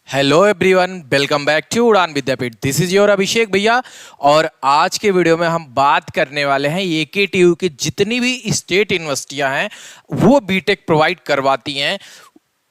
Hello everyone, welcome back to Udaan Vidyapeeth. This is your Abhishek भैया। और आज के वीडियो में हम बात करने वाले हैं एकेटीयू की जितनी भी स्टेट यूनिवर्सिटियां हैं वो बीटेक प्रोवाइड करवाती हैं,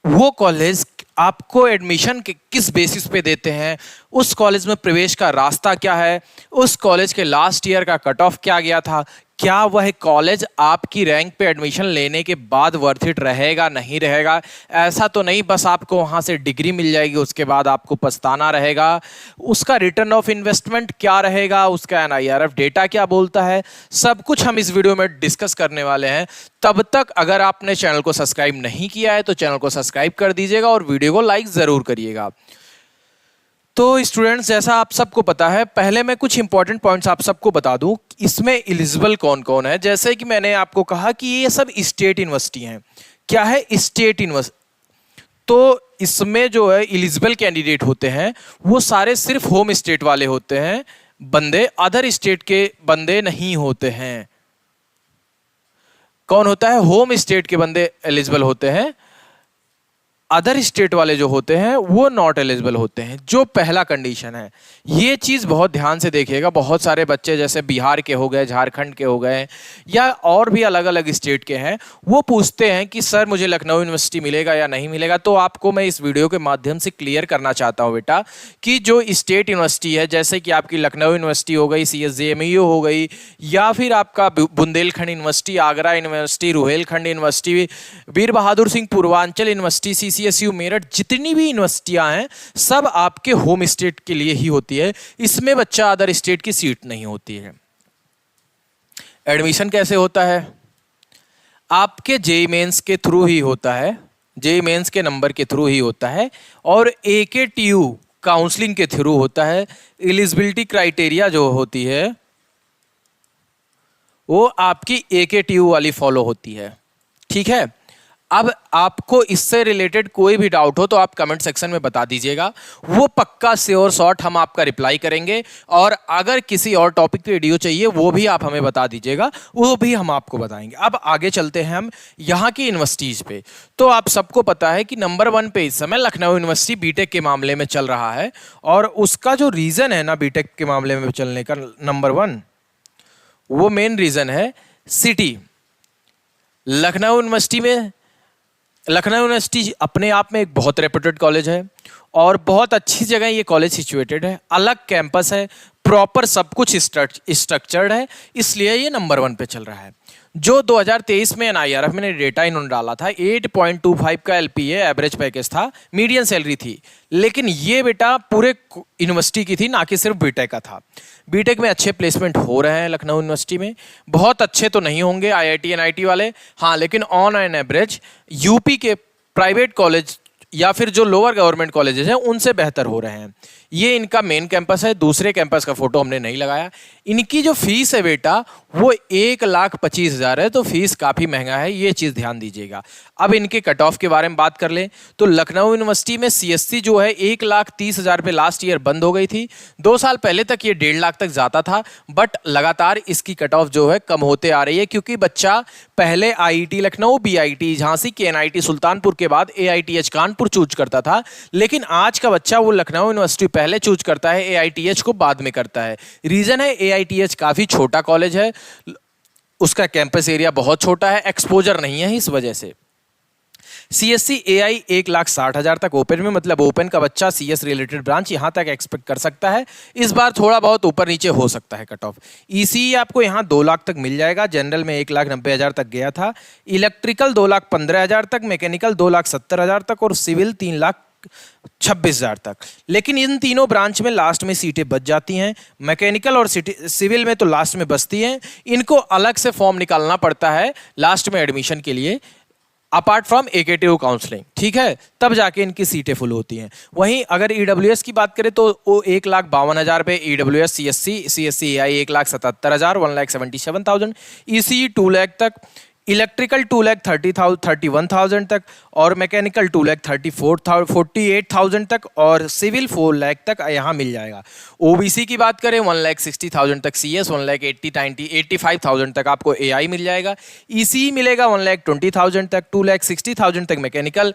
वो कॉलेज आपको एडमिशन किस बेसिस पे देते हैं, उस कॉलेज में प्रवेश का रास्ता क्या है, उस कॉलेज के लास्ट ईयर का कट ऑफ क्या गया था, क्या वह कॉलेज आपकी रैंक पे एडमिशन लेने के बाद वर्थ इट रहेगा नहीं रहेगा। ऐसा तो नहीं बस आपको वहाँ से डिग्री मिल जाएगी उसके बाद आपको पछताना रहेगा। उसका रिटर्न ऑफ इन्वेस्टमेंट क्या रहेगा, उसका एनआईआरएफ डेटा क्या बोलता है, सब कुछ हम इस वीडियो में डिस्कस करने वाले हैं। तब तक अगर आपने चैनल को सब्सक्राइब नहीं किया है तो चैनल को सब्सक्राइब कर दीजिएगा और वीडियो को लाइक ज़रूर करिएगा। तो स्टूडेंट्स, जैसा आप सबको पता है, पहले मैं कुछ इंपॉर्टेंट पॉइंट्स आप सबको बता दूं। इसमें एलिजिबल कौन कौन है। जैसे कि मैंने आपको कहा कि ये सब स्टेट यूनिवर्सिटी हैं। क्या है स्टेट यूनिवर्सिटी? तो इसमें जो है एलिजिबल कैंडिडेट होते हैं वो सारे सिर्फ होम स्टेट वाले होते हैं, बंदे अदर स्टेट के बंदे नहीं होते हैं। कौन होता है? होम स्टेट के बंदे एलिजिबल होते हैं, अदर स्टेट वाले जो होते हैं वो नॉट एलिजिबल होते हैं। जो पहला कंडीशन है, ये चीज़ बहुत ध्यान से देखिएगा। बहुत सारे बच्चे जैसे बिहार के हो गए, झारखंड के हो गए या और भी अलग अलग स्टेट के हैं, वो पूछते हैं कि सर मुझे लखनऊ यूनिवर्सिटी मिलेगा या नहीं मिलेगा। तो आपको मैं इस वीडियो के माध्यम से क्लियर करना चाहता हूँ बेटा कि जो स्टेट यूनिवर्सिटी है, जैसे कि आपकी लखनऊ यूनिवर्सिटी हो गई, CSJMU हो गई, या फिर आपका Bundelkhand university, Agra university, Rohilkhand university, Veer Bahadur Singh Purvanchal university, CCSU Meerut, जितनी भी यूनिवर्सिटियां हैं सब आपके होम स्टेट के लिए ही होती है। इसमें बच्चा अदर स्टेट की सीट नहीं होती है। एडमिशन कैसे होता है? आपके जेईई मेंस के थ्रू ही होता है, जेईई मेंस के नंबर के थ्रू ही होता है और एकेटीयू काउंसलिंग के थ्रू होता है। एलिजिबिलिटी क्राइटेरिया जो होती है वो आपकी एकेटीयू वाली फॉलो होती है। ठीक है। अब आपको इससे रिलेटेड कोई भी डाउट हो तो आप कमेंट सेक्शन में बता दीजिएगा, वो पक्का श्योर शॉट हम आपका रिप्लाई करेंगे। और अगर किसी और टॉपिक पे वीडियो चाहिए वो भी आप हमें बता दीजिएगा, वो भी हम आपको बताएंगे। अब आगे चलते हैं हम यहाँ की यूनिवर्सिटीज़ पे। तो आप सबको पता है कि नंबर 1 पे इस समय लखनऊ यूनिवर्सिटी बीटेक के मामले में चल रहा है। और उसका जो रीज़न है ना बीटेक के मामले में चलने का नंबर 1, वो मेन रीज़न है सिटी। लखनऊ यूनिवर्सिटी अपने आप में एक बहुत रेप्यूटेड कॉलेज है और बहुत अच्छी जगह ये कॉलेज सिचुएटेड है, अलग कैंपस है, प्रॉपर सब कुछ स्ट्रक्चर्ड है, इसलिए ये नंबर 1 पे चल रहा है। जो 2023 में एनआईआरएफ में डेटा इन्होंने डाला था, 8.25 का LPA एवरेज पैकेज था, मीडियन सैलरी थी। लेकिन ये बेटा पूरे यूनिवर्सिटी की थी, ना कि सिर्फ बीटेक का था। बीटेक में अच्छे प्लेसमेंट हो रहे हैं लखनऊ यूनिवर्सिटी में, बहुत अच्छे तो नहीं होंगे IIT NIT वाले, हाँ, लेकिन ऑन एन एवरेज यूपी के प्राइवेट कॉलेज या फिर जो लोअर गवर्नमेंट कॉलेजेस हैं उनसे बेहतर हो रहे हैं। ये इनका मेन कैंपस है, दूसरे कैंपस का फोटो हमने नहीं लगाया। इनकी जो फीस है बेटा वो 1,25,000 है, तो फीस काफ़ी महंगा है, ये चीज़ ध्यान दीजिएगा। अब इनके कट ऑफ के बारे में बात कर लें तो लखनऊ यूनिवर्सिटी में CSC जो है 1,30,000 पे लास्ट ईयर बंद हो गई थी। 2 साल पहले तक ये 1.5 लाख तक जाता था, बट लगातार इसकी कट ऑफ जो है कम होते आ रही है, क्योंकि बच्चा पहले IIT Lucknow, BIT Jhansi, KNIT Sultanpur के बाद AITH कानपुर चूज करता था। लेकिन आज का बच्चा वो लखनऊ यूनिवर्सिटी पहले चूज करता है, AITH को बाद में करता है। रीजन है AITH काफी छोटा कॉलेज है, उसका कैंपस एरिया बहुत छोटा है, एक्सपोजर नहीं है इस वजह से। CSC AI 1,60,000 तक ओपन में, मतलब ओपन का बच्चा CS रिलेटेड ब्रांच यहां तक एक्सपेक्ट कर सकता है। इस बार थोड़ा बहुत ऊपर नीचे हो सकता है कट ऑफ। ECE आपको यहां 2 लाख तक मिल जाएगा, जनरल में 1,90,000 तक गया था, इलेक्ट्रिकल 2,15,000 तक, मैकेनिकल 2,70,000 तक और सिविल 3,26,000 तक। लेकिन इन तीनों ब्रांच में लास्ट में सीटें बच जाती हैं, मैकेनिकल और सिविल में तो लास्ट में बचती हैं। इनको अलग से फॉर्म निकालना पड़ता है लास्ट में एडमिशन के लिए, अपार्ट फ्रॉम एकेटीयू काउंसलिंग। ठीक है, तब जाके इनकी सीटें फुल होती हैं। वहीं अगर EWS की बात करें तो वो 1,52,000 पे EWS CSC AI 1,77,000, 1,77,000, ECE 2 lakh तक, इलेक्ट्रिकल 2,31,000 तक और मैकेनिकल 2,48,000 तक और सिविल 4 लाख तक यहाँ मिल जाएगा। OBC की बात करें 1,60,000 तक CS, 1,85,000 तक आपको AI मिल जाएगा। ECE मिलेगा 1,20,000 तक, 2,60,000 तक मैकेनिकल,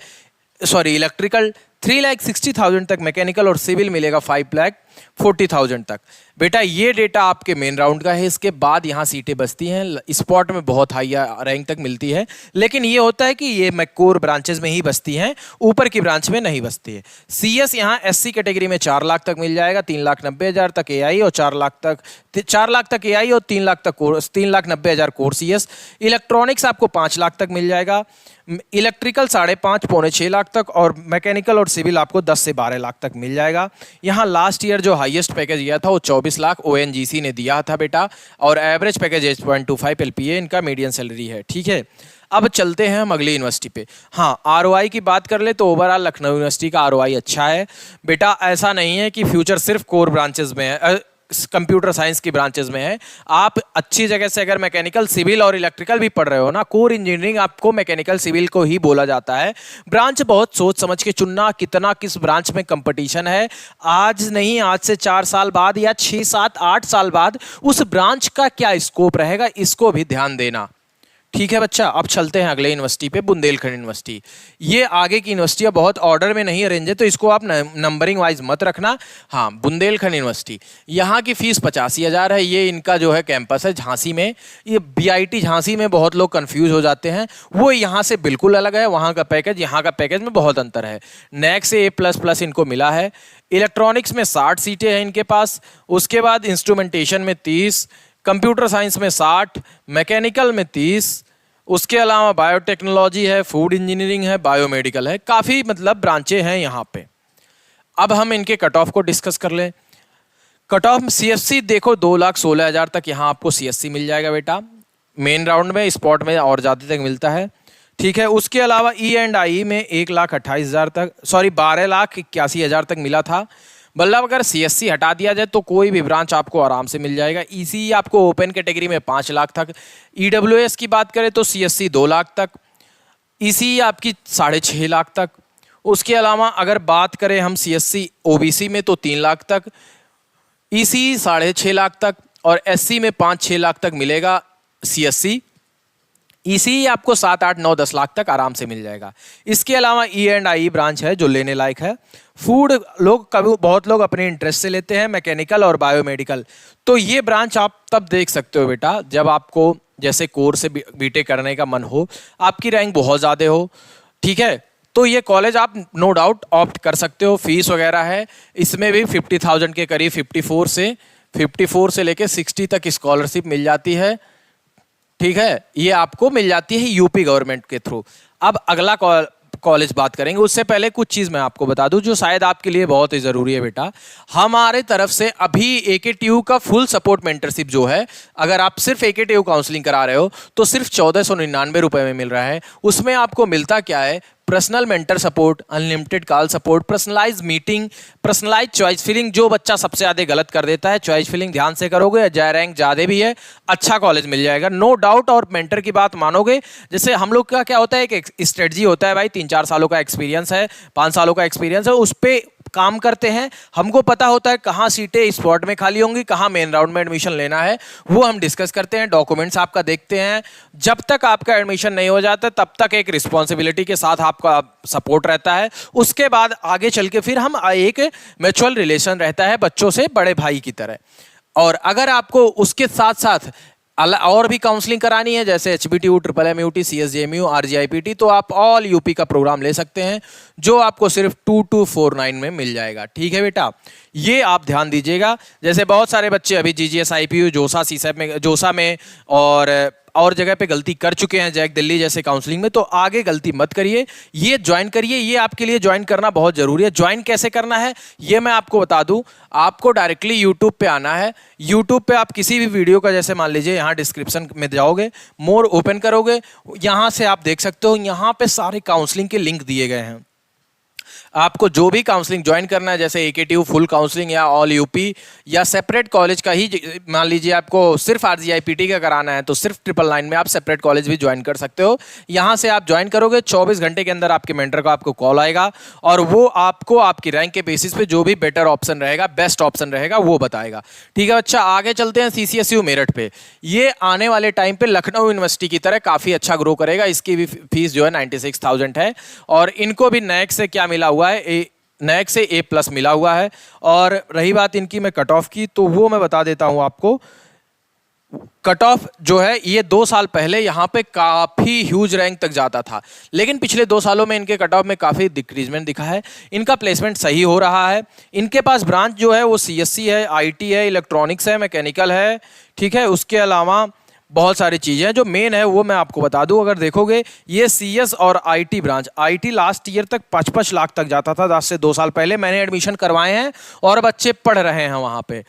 सॉरी इलेक्ट्रिकल, 3,60,000 तक मैकेनिकल और सिविल मिलेगा 5,40,000 तक। बेटा ये डेटा आपके मेन राउंड का है, इसके बाद यहाँ सीटें बचती हैं, स्पॉट में बहुत हाई रैंक तक मिलती है, लेकिन ये होता है कि ये कोर ब्रांचेस में ही बचती हैं, ऊपर की ब्रांच में नहीं बचती है। CS यहाँ SC कैटेगरी में 4 लाख तक मिल जाएगा, 3,90,000 तक AI और 4 लाख तक AI और 3,90,000 कोर CS। इलेक्ट्रॉनिक्स आपको 5 लाख तक मिल जाएगा, इलेक्ट्रिकल 5.5 पौने 6 लाख तक, और मैकेनिकल और सिविल आपको 10 से 12 लाख तक मिल जाएगा। यहाँ लास्ट ईयर जो हाईएस्ट पैकेज दिया था वो 24 लाख ONGC ने दिया था बेटा, और एवरेज पैकेज 8.25 LPA इनका मीडियन सैलरी है। ठीक है, अब चलते हैं हम अगली यूनिवर्सिटी पे। हाँ, ROI की बात कर ले तो ओवरऑल लखनऊ यूनिवर्सिटी का ROI अच्छा है बेटा। ऐसा नहीं है कि फ्यूचर सिर्फ कोर ब्रांचेस में है, कंप्यूटर साइंस की ब्रांचेस में है। आप अच्छी जगह से अगर मैकेनिकल सिविल और इलेक्ट्रिकल भी पढ़ रहे हो ना, कोर इंजीनियरिंग आपको मैकेनिकल सिविल को ही बोला जाता है। ब्रांच बहुत सोच समझ के चुनना, कितना किस ब्रांच में कंपटीशन है, आज नहीं आज से 4 साल बाद या 6, 7, 8 साल बाद उस ब्रांच का क्या स्कोप रहेगा, इसको भी ध्यान देना। ठीक है बच्चा, अब चलते हैं अगले यूनिवर्सिटी पे, बुंदेलखंड यूनिवर्सिटी। ये आगे की यूनिवर्सिटियाँ बहुत ऑर्डर में नहीं अरेंज है, तो इसको आप नंबरिंग वाइज मत रखना। हाँ, बुंदेलखंड यूनिवर्सिटी, यहाँ की फीस 85,000 है। ये इनका जो है कैंपस है झांसी में। ये BIT झांसी में बहुत लोग कंफ्यूज हो जाते हैं, वो यहाँ से बिल्कुल अलग है। वहाँ का पैकेज यहाँ का पैकेज में बहुत अंतर है। NAC से A++ इनको मिला है। इलेक्ट्रॉनिक्स में 60 सीटें हैं इनके पास। उसके बाद इंस्ट्रूमेंटेशन में 30, कंप्यूटर साइंस में 60, मैकेनिकल में 30, उसके अलावा बायोटेक्नोलॉजी है, फूड इंजीनियरिंग है, बायोमेडिकल है। काफ़ी मतलब ब्रांचें हैं यहाँ पे। अब हम इनके कट ऑफ को डिस्कस कर लें। कट ऑफ CSC देखो 2,16,000 तक यहाँ आपको CSC मिल जाएगा बेटा, मेन राउंड में, स्पॉट में और ज़्यादा तक मिलता है। ठीक है, उसके अलावा E&I में 1,28,000 तक, सॉरी 12,81,000 तक मिला था। मतलब अगर CSC हटा दिया जाए तो कोई भी ब्रांच आपको आराम से मिल जाएगा। ECE आपको ओपन कैटेगरी में 5 लाख तक। EWS की बात करें तो CSC 2 लाख तक, ECE आपकी 6.5 लाख तक। उसके अलावा अगर बात करें हम CSC OBC में तो 3 लाख तक, ECE 6.5 लाख तक, और SC में 5-6 लाख तक मिलेगा CSC। ECE आपको 7, 8, 9, 10 लाख तक आराम से मिल जाएगा। इसके अलावा E&I ब्रांच है जो लेने लायक है। फूड बहुत लोग अपने इंटरेस्ट से लेते हैं, मैकेनिकल और बायोमेडिकल। तो ये ब्रांच आप तब देख सकते हो बेटा जब आपको जैसे कोर से BTech करने का मन हो, आपकी रैंक बहुत ज़्यादा हो। ठीक है, तो ये कॉलेज आप नो डाउट ऑप्ट कर सकते हो। फीस वगैरह है इसमें भी 50,000 के करीब, 54 से लेके 60 तक स्कॉलरशिप मिल जाती है। ठीक है, ये आपको मिल जाती है यूपी गवर्नमेंट के थ्रू। अब अगला कॉलेज बात करेंगे, उससे पहले कुछ चीज़ मैं आपको बता दूं जो शायद आपके लिए बहुत ही ज़रूरी है बेटा। हमारे तरफ से अभी AKTU का फुल सपोर्ट मेंटरशिप जो है, अगर आप सिर्फ AKTU काउंसलिंग करा रहे हो तो सिर्फ 1499 रुपये में मिल रहा है। उसमें आपको मिलता क्या है? Personal mentor support, unlimited call support, personalise meeting, personalise choice filling. जो बच्चा सबसे ज़्यादा गलत कर देता है, चॉइस फिलिंग ध्यान से करोगे, जाए रैंक ज़्यादा भी है, अच्छा कॉलेज मिल जाएगा नो डाउट। और मेंटर की बात मानोगे, जैसे हम लोग का क्या होता है, एक स्ट्रेटजी होता है भाई, 3-4 सालों का एक्सपीरियंस है, 5 सालों का एक्सपीरियंस है, उस पर काम करते हैं। हमको पता होता है कहाँ सीटें स्पॉट में खाली होंगी, कहाँ मेन राउंड में एडमिशन लेना है, वो हम डिस्कस करते हैं, डॉक्यूमेंट्स आपका देखते हैं। जब तक आपका एडमिशन नहीं हो जाता तब तक एक रिस्पॉन्सिबिलिटी के साथ आपका सपोर्ट रहता है। उसके बाद आगे चल के फिर हम एक म्यूचुअल रिलेशन रहता है बच्चों से, बड़े भाई की तरह। और अगर आपको उसके साथ साथ और भी काउंसलिंग करानी है, जैसे HBTU, MMUT, CSJMU, RGIPT, तो आप ऑल यूपी का प्रोग्राम ले सकते हैं जो आपको सिर्फ 2249 में मिल जाएगा। ठीक है बेटा, ये आप ध्यान दीजिएगा। जैसे बहुत सारे बच्चे अभी GGS, IPU, जोसा, CSAP में, जोसा में और जगह पे गलती कर चुके हैं, जैक दिल्ली जैसे काउंसलिंग में, तो आगे गलती मत करिए, ये ज्वाइन करिए। ये आपके लिए ज्वाइन करना बहुत जरूरी है। ज्वाइन कैसे करना है ये मैं आपको बता दूं। आपको डायरेक्टली यूट्यूब पे आना है। यूट्यूब पे आप किसी भी वीडियो का, जैसे मान लीजिए यहाँ डिस्क्रिप्शन में जाओगे, मोर ओपन करोगे, यहाँ से आप देख सकते हो, यहाँ पे सारे काउंसलिंग के लिंक दिए गए हैं। आपको जो भी काउंसलिंग ज्वाइन करना है, जैसे AKTU फुल काउंसलिंग या ऑल यूपी या सेपरेट कॉलेज का ही, मान लीजिए आपको सिर्फ RGIPT का कराना है तो सिर्फ 999 में आप सेपरेट कॉलेज भी ज्वाइन कर सकते हो। यहाँ से आप ज्वाइन करोगे, 24 घंटे के अंदर आपके मेंटर का आपको कॉल आएगा और वो आपको आपकी रैंक के बेसिस पे जो भी बेटर ऑप्शन रहेगा, बेस्ट ऑप्शन रहेगा, वो बताएगा। ठीक है बच्चा, आगे चलते हैं CCSU मेरठ पे। ये आने वाले टाइम पे लखनऊ यूनिवर्सिटी की तरह काफ़ी अच्छा ग्रो करेगा। इसकी भी फीस जो है 96,000 है और इनको भी NAC से क्या मिला हुआ हुआ है, नैक से A+ मिला हुआ है। और रही बात इनकी मैं कट ऑफ की, तो वो मैं बता देता हूँ आपको। कट ऑफ जो है ये 2 साल पहले यहाँ पे काफ़ी ह्यूज रैंक तक जाता था, लेकिन पिछले 2 सालों में इनके कट ऑफ में काफ़ी डिक्रीजमेंट दिखा है। इनका प्लेसमेंट सही हो रहा है। इनके पास ब्रांच जो है वो CSC है, IT है, इलेक्ट्रॉनिक्स है, मैकेनिकल है, ठीक है। उसके अलावा बहुत सारी चीज़ें हैं। जो मेन है वो मैं आपको बता दूं, अगर देखोगे ये CS और IT branch, IT last year तक 5-5 लाख तक जाता था। 10 से 2 साल पहले मैंने एडमिशन करवाए हैं और बच्चे पढ़ रहे हैं वहाँ पे।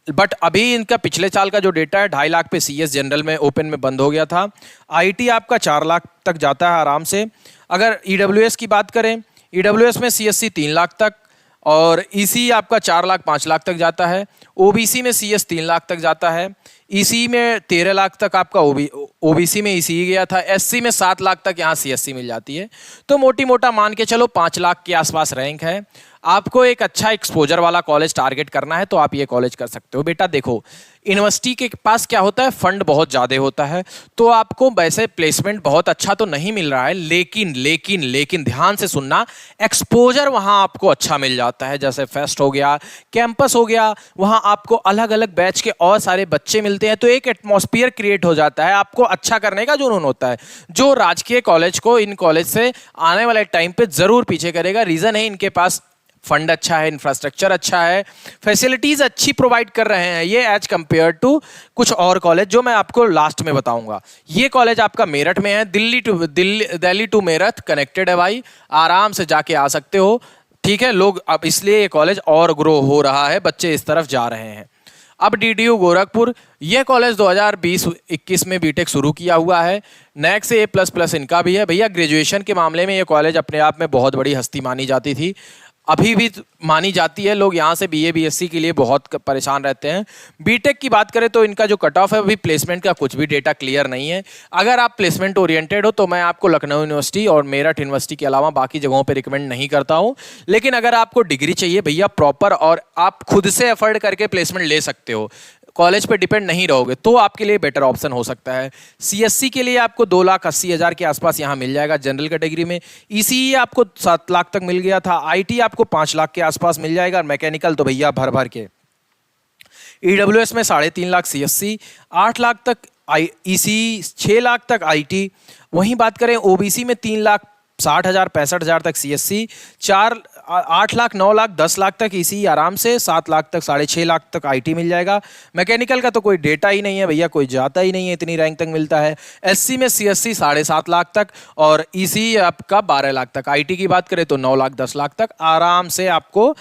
बट अभी इनका पिछले साल का जो डेटा है 2.5 लाख पे CS जनरल में ओपन में बंद हो गया था। IT आपका 4 लाख तक जाता है आराम से। अगर EWS की बात करें, EWS में CSC 3 लाख तक और EC आपका 4 लाख 5 लाख तक जाता है। OBC में CS 3 लाख तक जाता है। EC में 13 लाख तक आपका OBC में EC गया था। SC में 7 लाख तक यहाँ CSC मिल जाती है। तो मोटी मोटा मान के चलो 5 लाख के आसपास रैंक है। आपको एक अच्छा एक्सपोजर वाला कॉलेज टारगेट करना है तो आप ये कॉलेज कर सकते हो। बेटा देखो, यूनिवर्सिटी के पास क्या होता है, फंड बहुत ज़्यादा होता है, तो आपको वैसे प्लेसमेंट बहुत अच्छा तो नहीं मिल रहा है, लेकिन लेकिन लेकिन ध्यान से सुनना, एक्सपोजर वहाँ आपको अच्छा मिल जाता है। जैसे फेस्ट हो गया, कैंपस हो गया, वहाँ आपको अलग अलग बैच के और सारे बच्चे मिलते हैं, तो एक एटमॉस्फेयर क्रिएट हो जाता है, आपको अच्छा करने का जुनून होता है, जो राजकीय कॉलेज को इन कॉलेज से आने वाले टाइम पे ज़रूर पीछे करेगा। रीज़न है इनके पास फंड अच्छा है, इंफ्रास्ट्रक्चर अच्छा है, फैसिलिटीज़ अच्छी प्रोवाइड कर रहे हैं ये एज कंपेयर टू कुछ और कॉलेज जो मैं आपको लास्ट में बताऊंगा। ये कॉलेज आपका मेरठ में है, दिल्ली टू मेरठ कनेक्टेड है भाई, आराम से जाके आ सकते हो, ठीक है लोग। अब इसलिए ये कॉलेज और ग्रो हो रहा है, बच्चे इस तरफ जा रहे हैं। अब DDU गोरखपुर, ये कॉलेज 2020-21 में बीटेक शुरू किया हुआ है। नैक से A++ इनका भी है। भैया ग्रेजुएशन के मामले में ये कॉलेज अपने आप में बहुत बड़ी हस्ती मानी जाती थी, अभी भी मानी जाती है। लोग यहाँ से BA BSc के लिए बहुत परेशान रहते हैं। बीटेक की बात करें तो इनका जो कट ऑफ है, अभी प्लेसमेंट का कुछ भी डेटा क्लियर नहीं है। अगर आप प्लेसमेंट ओरिएंटेड हो तो मैं आपको लखनऊ यूनिवर्सिटी और मेरठ यूनिवर्सिटी के अलावा बाकी जगहों पे रिकमेंड नहीं करता हूँ। लेकिन अगर आपको डिग्री चाहिए भैया प्रॉपर और आप खुद से अफोर्ड करके प्लेसमेंट ले सकते हो, कॉलेज पे डिपेंड नहीं रहोगे, तो आपके लिए बेटर ऑप्शन हो सकता है। CSC के लिए आपको 2,80,000 के आसपास यहाँ मिल जाएगा जनरल कैटेगरी में। ECE आपको 7 लाख तक मिल गया था। IT आपको 5 लाख के आसपास मिल जाएगा। मैकेनिकल तो भैया भर भर के। EWS में 3.5 लाख CSC, 8 लाख तक ECE, 6 लाख तक IT। वहीं बात करें OBC में 3,60,000 65,000 तक CSC, 8 लाख 9 लाख 10 लाख तक ECE आराम से, 7 लाख तक 6.5 लाख तक IT मिल जाएगा। मैकेनिकल का तो कोई डेटा ही नहीं है भैया, कोई जाता ही नहीं है, इतनी रैंक तक मिलता है। SC में CSC 7.5 लाख तक और ECE आपका 12 लाख तक। IT की बात करें तो 9 लाख 10 लाख तक आराम से आपको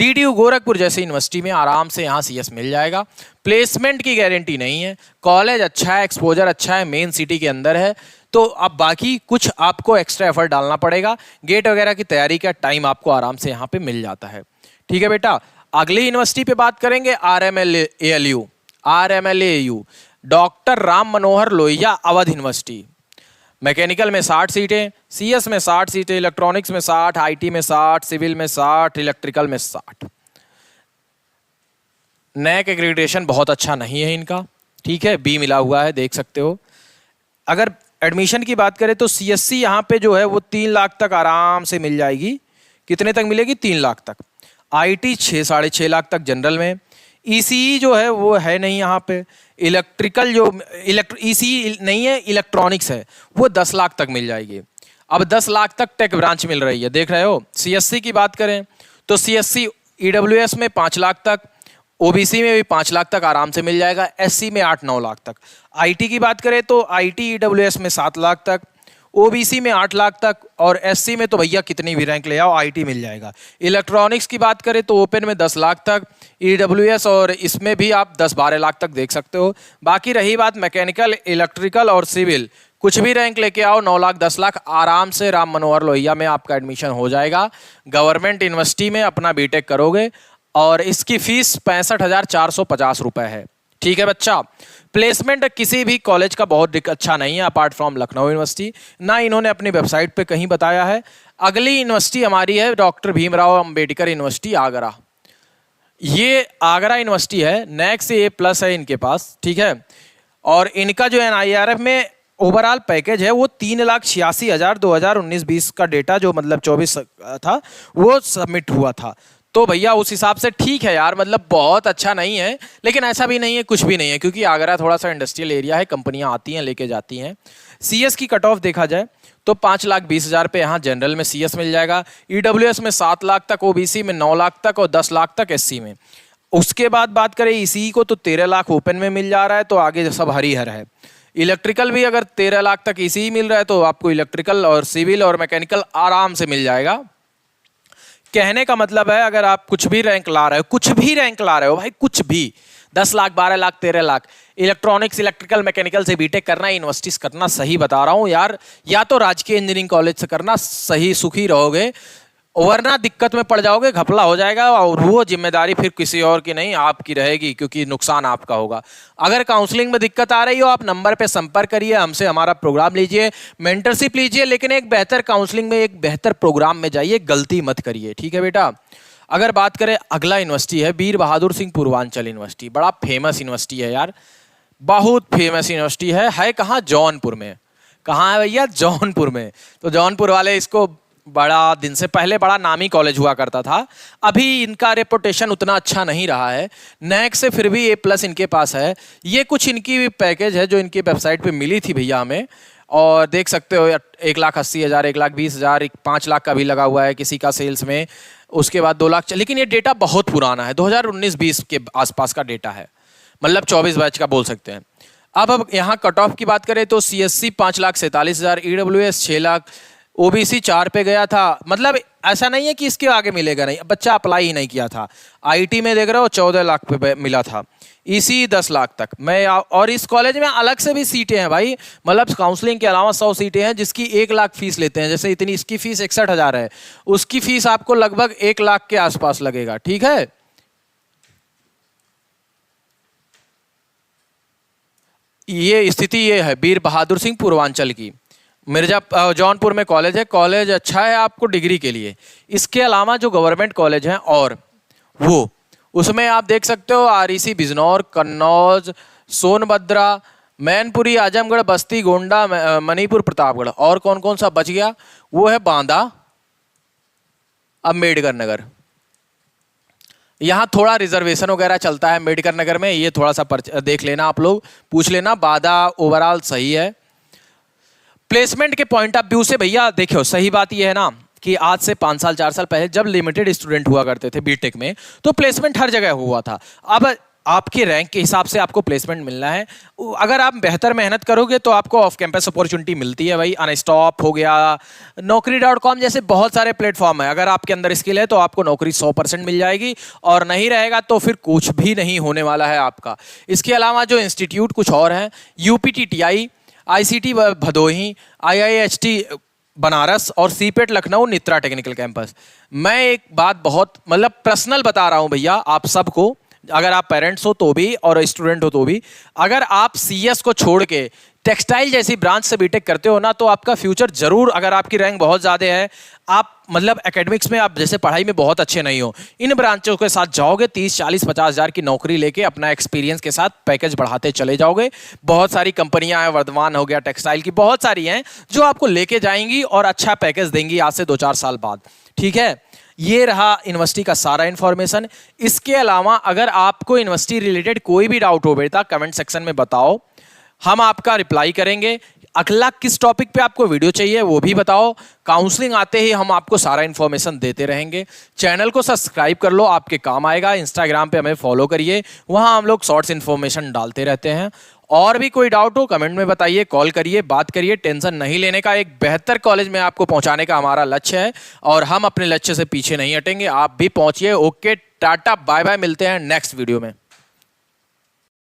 DDU गोरखपुर जैसे यूनिवर्सिटी में आराम से यहाँ CS मिल जाएगा। प्लेसमेंट की गारंटी नहीं है, कॉलेज अच्छा है, एक्सपोजर अच्छा है, मेन सिटी के अंदर है, तो अब बाकी कुछ आपको एक्स्ट्रा एफर्ट डालना पड़ेगा। गेट वगैरह की तैयारी का टाइम आपको आराम से यहाँ पे मिल जाता है, ठीक है बेटा। अगली यूनिवर्सिटी पे बात करेंगे RMLAU, doctor Ram Manohar Lohia Awadh university. Mechanical में 60 सीटें, CS में 60 सीटें, इलेक्ट्रॉनिक्स में 60, IT में 60, सिविल में 60, इलेक्ट्रिकल में 60। नैक एक्रेडिटेशन बहुत अच्छा नहीं है इनका, ठीक है, B मिला हुआ है, देख सकते हो। अगर एडमिशन की बात करें तो CSC यहाँ पे जो है वो 3 लाख तक आराम से मिल जाएगी। कितने तक मिलेगी? 3 लाख तक। IT 6-6.5 लाख तक जनरल में। ECE जो है वो है नहीं यहाँ पे। इलेक्ट्रिकल जो ECE नहीं है, इलेक्ट्रॉनिक्स है, वो 10 लाख तक मिल जाएगी। अब 10 लाख तक टेक ब्रांच मिल रही है, देख रहे हो। CSC की बात करें तो CSC EWS में 5 लाख तक, OBC में भी 5 लाख तक आराम से मिल जाएगा, SC में 8-9 लाख तक। IT की बात करें तो IT EWS में 7 लाख तक, OBC में 8 लाख तक और SC में तो भैया कितनी भी रैंक ले आओ IT मिल जाएगा। इलेक्ट्रॉनिक्स की बात करें तो ओपन में 10 लाख तक, EWS और इसमें भी आप 10-12 लाख तक देख सकते हो। बाकी रही बात मैकेनिकल, इलेक्ट्रिकल और सिविल, कुछ भी रैंक लेके आओ 9 लाख 10 लाख आराम से राम मनोहर लोहिया में आपका एडमिशन हो जाएगा। गवर्नमेंट यूनिवर्सिटी में अपना बीटेक करोगे और इसकी फीस 65,450 रुपये है, ठीक है बच्चा। प्लेसमेंट किसी भी कॉलेज का बहुत अच्छा नहीं है अपार्ट फ्रॉम लखनऊ यूनिवर्सिटी, ना इन्होंने अपनी वेबसाइट पे कहीं बताया है। अगली यूनिवर्सिटी हमारी है डॉक्टर भीमराव अंबेडकर यूनिवर्सिटी आगरा। ये आगरा यूनिवर्सिटी है, नैक से A+ है इनके पास, ठीक है। और इनका जो NIRF में ओवरऑल पैकेज है वो 3,86,000 2019-20 का डेटा जो मतलब 24 था वो सबमिट हुआ था। तो भैया उस हिसाब से ठीक है यार, मतलब बहुत अच्छा नहीं है लेकिन ऐसा भी नहीं है कुछ भी नहीं है, क्योंकि आगरा थोड़ा सा इंडस्ट्रियल एरिया है, कंपनियां आती हैं लेके जाती हैं। सीएस की कट ऑफ देखा जाए तो 5,20,000 पे यहाँ जनरल में सीएस मिल जाएगा, ईडब्ल्यूएस में 7 लाख तक, ओबीसी में 9 लाख तक और 10 लाख तक एससी में। उसके बाद बात करें ईसीई को तो 13 लाख ओपन में मिल जा रहा है, तो आगे सब हरी-हर है। इलेक्ट्रिकल भी अगर 13 लाख तक ईसीई मिल रहा है तो आपको इलेक्ट्रिकल और सिविल और मैकेनिकल आराम से मिल जाएगा। कहने का मतलब है अगर आप कुछ भी रैंक ला रहे हो, कुछ भी रैंक ला रहे हो भाई, कुछ भी 10 lakh 12 lakh 13 lakh, electronics electrical mechanical से बीटेक करना, यूनिवर्सिटीज करना, सही बता रहा हूँ यार, या तो राजकीय इंजीनियरिंग कॉलेज से करना, सही सुखी रहोगे, वरना दिक्कत में पड़ जाओगे, घपला हो जाएगा और वो जिम्मेदारी फिर किसी और की नहीं आपकी रहेगी, क्योंकि नुकसान आपका होगा। अगर काउंसलिंग में दिक्कत आ रही हो आप नंबर पे संपर्क करिए, हमसे हमारा प्रोग्राम लीजिए, मेंटरशिप लीजिए, लेकिन एक बेहतर काउंसलिंग में एक बेहतर प्रोग्राम में जाइए, गलती मत करिए, ठीक है बेटा। अगर बात करें अगला यूनिवर्सिटी है वीर बहादुर सिंह पूर्वांचल यूनिवर्सिटी, बड़ा फेमस यूनिवर्सिटी है यार, बहुत फेमस यूनिवर्सिटी है कहाँ? जौनपुर में। कहाँ है भैया? जौनपुर में। तो जौनपुर वाले इसको बड़ा दिन से पहले बड़ा नामी कॉलेज हुआ करता था, अभी इनका रेपुटेशन उतना अच्छा नहीं रहा है, नैक से फिर भी A+ इनके पास है। ये कुछ इनकी पैकेज है जो इनकी वेबसाइट पे मिली थी भैया हमें, और देख सकते हो 1,80,000, 1,20,000, 5 लाख का भी लगा हुआ है किसी का सेल्स में, उसके बाद 2 लाख, लेकिन ये डेटा बहुत पुराना है, 2019-20 के आसपास का डेटा है, मतलब 24 बैच का बोल सकते हैं। अब यहाँ कट ऑफ की बात करें तो CSC 5,47,000, EWS 6 लाख, ओबीसी 4 पे गया था, मतलब ऐसा नहीं है कि इसके आगे मिलेगा नहीं, बच्चा अप्लाई ही नहीं किया था। आईटी में देख रहे हो 14 लाख पे मिला था, ईसी 10 लाख तक। मैं और इस कॉलेज में अलग से भी सीटें हैं भाई, मतलब काउंसलिंग के अलावा 100 सीटें हैं जिसकी 1 लाख फीस लेते हैं, जैसे इतनी इसकी फीस 61,000 है, उसकी फीस आपको लगभग 1 लाख के आसपास लगेगा, ठीक है। ये स्थिति ये है वीर बहादुर सिंह पूर्वांचल की, जौनपुर में कॉलेज है, कॉलेज अच्छा है आपको डिग्री के लिए। इसके अलावा जो गवर्नमेंट कॉलेज हैं और वो उसमें आप देख सकते हो REC बिजनौर, कन्नौज, सोनभद्रा, मैनपुरी, आजमगढ़, बस्ती, गोंडा, मणिपुर, प्रतापगढ़, और कौन कौन सा बच गया वो है बांदा, अम्बेडकर नगर। यहाँ थोड़ा रिजर्वेशन वगैरह चलता है अम्बेडकर नगर में, ये थोड़ा सा देख लेना, आप लोग पूछ लेना। बांदा ओवरऑल सही है। प्लेसमेंट के पॉइंट ऑफ व्यू से भैया देखो, सही बात यह है ना कि आज से 5 साल 4 साल पहले जब लिमिटेड स्टूडेंट हुआ करते थे बीटेक में, तो प्लेसमेंट हर जगह हुआ था। अब आपके रैंक के हिसाब से आपको प्लेसमेंट मिलना है, अगर आप बेहतर मेहनत करोगे तो आपको ऑफ कैंपस अपॉर्चुनिटी मिलती है भाई। अनस्टॉप हो गया, Naukri.com जैसे बहुत सारे प्लेटफॉर्म है, अगर आपके अंदर स्किल है तो आपको नौकरी 100% मिल जाएगी, और नहीं रहेगा तो फिर कुछ भी नहीं होने वाला है आपका। इसके अलावा जो इंस्टीट्यूट कुछ और हैं, UPTTI, ICT Bhadohi, IIHT Banaras और CPET लखनऊ, नित्रा टेक्निकल कैंपस। मैं एक बात बहुत मतलब पर्सनल बता रहा हूं भैया आप सबको, अगर आप पेरेंट्स हो तो भी और स्टूडेंट हो तो भी, अगर आप CS को छोड़ के टेक्सटाइल जैसी ब्रांच से बीटेक करते हो ना, तो आपका फ्यूचर जरूर, अगर आपकी रैंक बहुत ज़्यादा है, आप मतलब एकेडमिक्स में आप जैसे पढ़ाई में बहुत अच्छे नहीं हो, इन ब्रांचों के साथ जाओगे 30, 40, 50 हज़ार की नौकरी लेके अपना एक्सपीरियंस के साथ पैकेज बढ़ाते चले जाओगे। बहुत सारी कंपनियां हैं, वर्धमान हो गया, टेक्सटाइल की बहुत सारी हैं जो आपको लेके जाएंगी और अच्छा पैकेज देंगी आज से 2-4 साल बाद, ठीक है। ये रहा यूनिवर्सिटी का सारा इन्फॉर्मेशन। इसके अलावा अगर आपको यूनिवर्सिटी रिलेटेड कोई भी डाउट हो बेटा, कमेंट सेक्शन में बताओ, हम आपका रिप्लाई करेंगे। अगला किस टॉपिक पे आपको वीडियो चाहिए वो भी बताओ, काउंसलिंग आते ही हम आपको सारा इन्फॉर्मेशन देते रहेंगे। चैनल को सब्सक्राइब कर लो, आपके काम आएगा। इंस्टाग्राम पे हमें फॉलो करिए, वहाँ हम लोग शॉर्ट्स इन्फॉर्मेशन डालते रहते हैं। और भी कोई डाउट हो कमेंट में बताइए, कॉल करिए, बात करिए, टेंशन नहीं लेने का। एक बेहतर कॉलेज में आपको पहुंचाने का हमारा लक्ष्य है और हम अपने लक्ष्य से पीछे नहीं हटेंगे। आप भी पहुंचिए। ओके, टाटा, बाय बाय, मिलते हैं नेक्स्ट वीडियो में।